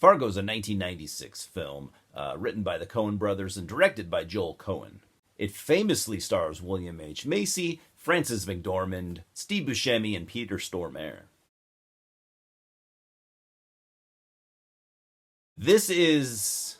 Fargo is a 1996 film written by the Coen brothers and directed by Joel Coen. It famously stars William H. Macy, Frances McDormand, Steve Buscemi, and Peter Stormare. This is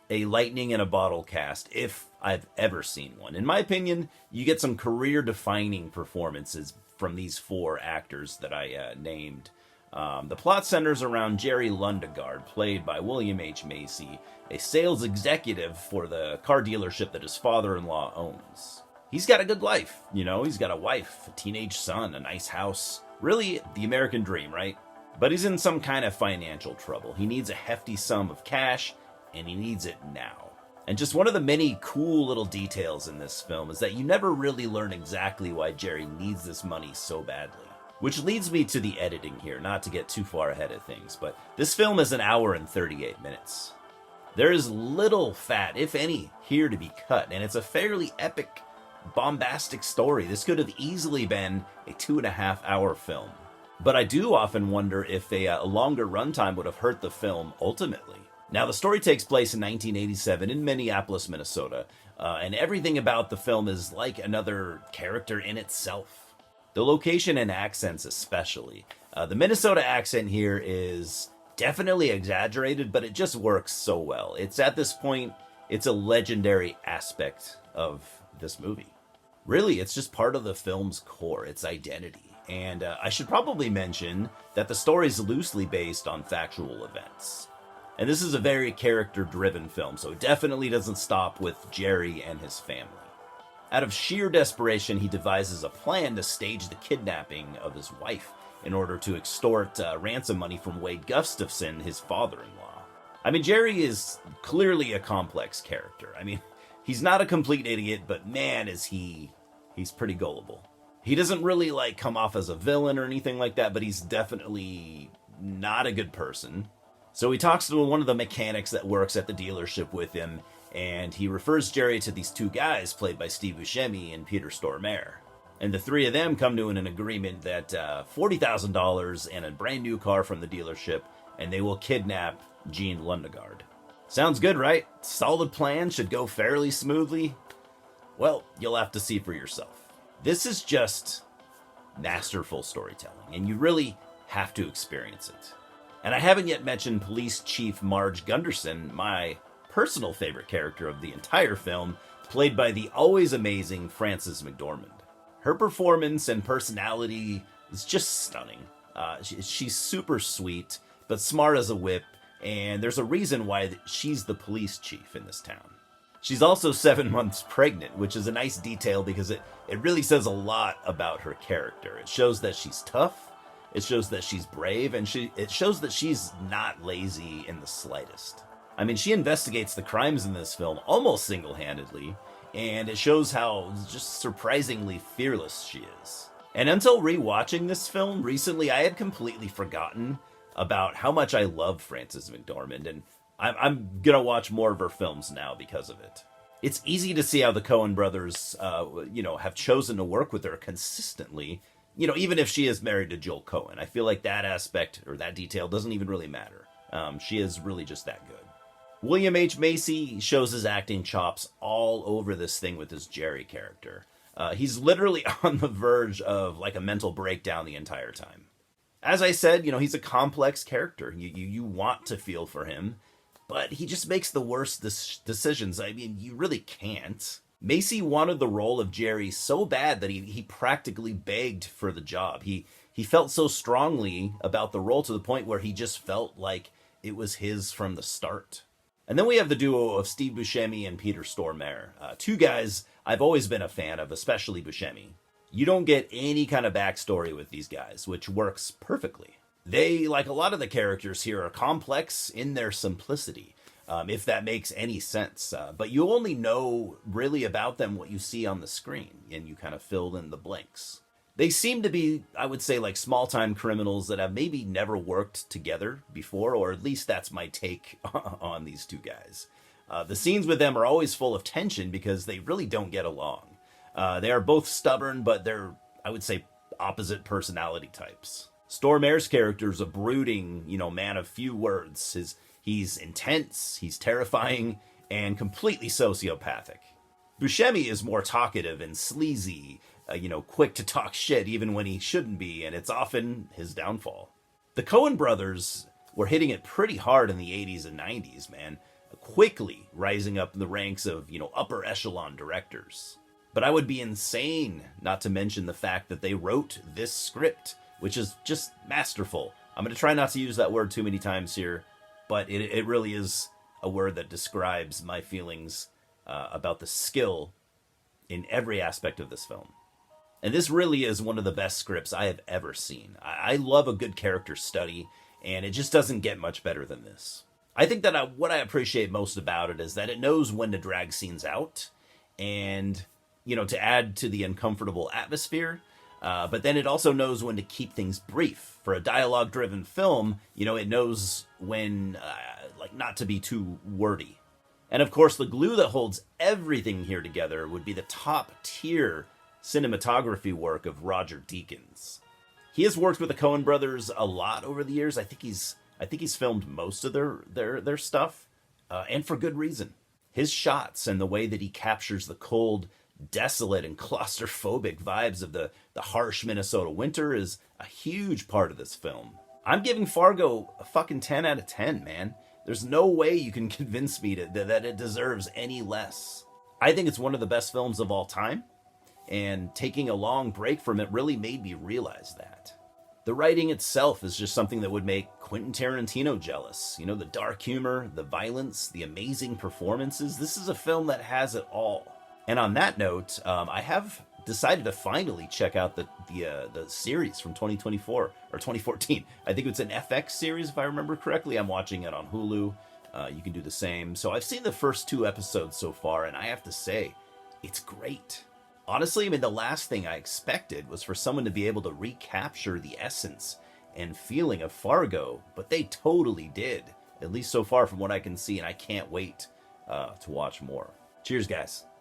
a lightning in a bottle cast, if I've ever seen one. In my opinion, you get some career-defining performances from these four actors that I named. The plot centers around Jerry Lundegaard, played by William H. Macy, a sales executive for the car dealership that his father-in-law owns. He's got a good life, he's got a wife, a teenage son, a nice house. Really, the American dream, right? But he's in some kind of financial trouble. He needs a hefty sum of cash, and he needs it now. And just one of the many cool little details in this film is that you never really learn exactly why Jerry needs this money so badly. Which leads me to the editing here, not to get too far ahead of things, but this film is 1 hour and 38 minutes. There is little fat, if any, here to be cut, and it's a fairly epic, bombastic story. This could have easily been a 2.5-hour film. But I do often wonder if a longer runtime would have hurt the film ultimately. Now, the story takes place in 1987 in Minneapolis, Minnesota, and everything about the film is like another character in itself. The location and accents especially. The Minnesota accent here is definitely exaggerated, but it just works so well. It's at this point, it's a legendary aspect of this movie. Really, it's just part of the film's core, its identity. And I should probably mention that the story is loosely based on factual events. And this is a very character-driven film, so it definitely doesn't stop with Jerry and his family. Out of sheer desperation, he devises a plan to stage the kidnapping of his wife in order to extort ransom money from Wade Gustafson, his father-in-law. I mean, Jerry is clearly a complex character. I mean, he's not a complete idiot, but man, he's pretty gullible. He doesn't really come off as a villain or anything like that, but he's definitely not a good person. So he talks to one of the mechanics that works at the dealership with him, and he refers Jerry to these two guys played by Steve Buscemi and Peter Stormare. And the three of them come to an agreement that $40,000 and a brand new car from the dealership, and they will kidnap Gene Lundegaard. Sounds good, right? Solid plan, should go fairly smoothly. Well, you'll have to see for yourself. This is just masterful storytelling, and you really have to experience it. And I haven't yet mentioned Police Chief Marge Gunderson, my personal favorite character of the entire film, played by the always amazing Frances McDormand. Her performance and personality is just stunning. She's super sweet, but smart as a whip, and there's a reason why she's the police chief in this town. She's also 7 months pregnant, which is a nice detail because it really says a lot about her character. It shows that she's tough, it shows that she's brave, and it shows that she's not lazy in the slightest. I mean, she investigates the crimes in this film almost single-handedly, and it shows how just surprisingly fearless she is. And until rewatching this film recently, I had completely forgotten about how much I love Frances McDormand, and I'm gonna watch more of her films now because of it. It's easy to see how the Coen brothers, have chosen to work with her consistently, even if she is married to Joel Coen. I feel like that aspect, or that detail, doesn't even really matter. She is really just that good. William H. Macy shows his acting chops all over this thing with his Jerry character. He's literally on the verge of a mental breakdown the entire time. As I said, he's a complex character. You want to feel for him, but he just makes the worst decisions. I mean, you really can't. Macy wanted the role of Jerry so bad that he practically begged for the job. He felt so strongly about the role to the point where he just felt like it was his from the start. And then we have the duo of Steve Buscemi and Peter Stormare. Two guys I've always been a fan of, especially Buscemi. You don't get any kind of backstory with these guys, which works perfectly. They, like a lot of the characters here, are complex in their simplicity, if that makes any sense. But you only know really about them what you see on the screen, and you kind of fill in the blanks. They seem to be, I would say, small-time criminals that have maybe never worked together before, or at least that's my take on these two guys. The scenes with them are always full of tension because they really don't get along. They are both stubborn, but they're, I would say, opposite personality types. Stormare's character is a brooding, man of few words. He's intense, he's terrifying, and completely sociopathic. Buscemi is more talkative and sleazy, quick to talk shit even when he shouldn't be, and it's often his downfall. The Coen brothers were hitting it pretty hard in the 80s and 90s, man, quickly rising up in the ranks of, upper echelon directors. But I would be insane not to mention the fact that they wrote this script, which is just masterful. I'm going to try not to use that word too many times here, but it really is a word that describes my feelings about the skill in every aspect of this film. And this really is one of the best scripts I have ever seen. I love a good character study, and it just doesn't get much better than this. I think that what I appreciate most about it is that it knows when to drag scenes out and, to add to the uncomfortable atmosphere, but then it also knows when to keep things brief. For a dialogue-driven film, it knows when, not to be too wordy. And of course, the glue that holds everything here together would be the top-tier cinematography work of Roger Deakins. He has worked with the Coen brothers a lot over the years. I think he's filmed most of their stuff, and for good reason. His shots and the way that he captures the cold, desolate, and claustrophobic vibes of the harsh Minnesota winter is a huge part of this film. I'm giving Fargo a fucking 10 out of 10, man. There's no way you can convince me that it deserves any less. I think it's one of the best films of all time, and taking a long break from it really made me realize that. The writing itself is just something that would make Quentin Tarantino jealous. The dark humor, the violence, the amazing performances. This is a film that has it all. And on that note, I have decided to finally check out the series from 2024 or 2014. I think it's an FX series, if I remember correctly. I'm watching it on Hulu. You can do the same. So I've seen the first 2 episodes so far, and I have to say, it's great. Honestly, the last thing I expected was for someone to be able to recapture the essence and feeling of Fargo, but they totally did, at least so far from what I can see, and I can't wait to watch more. Cheers, guys.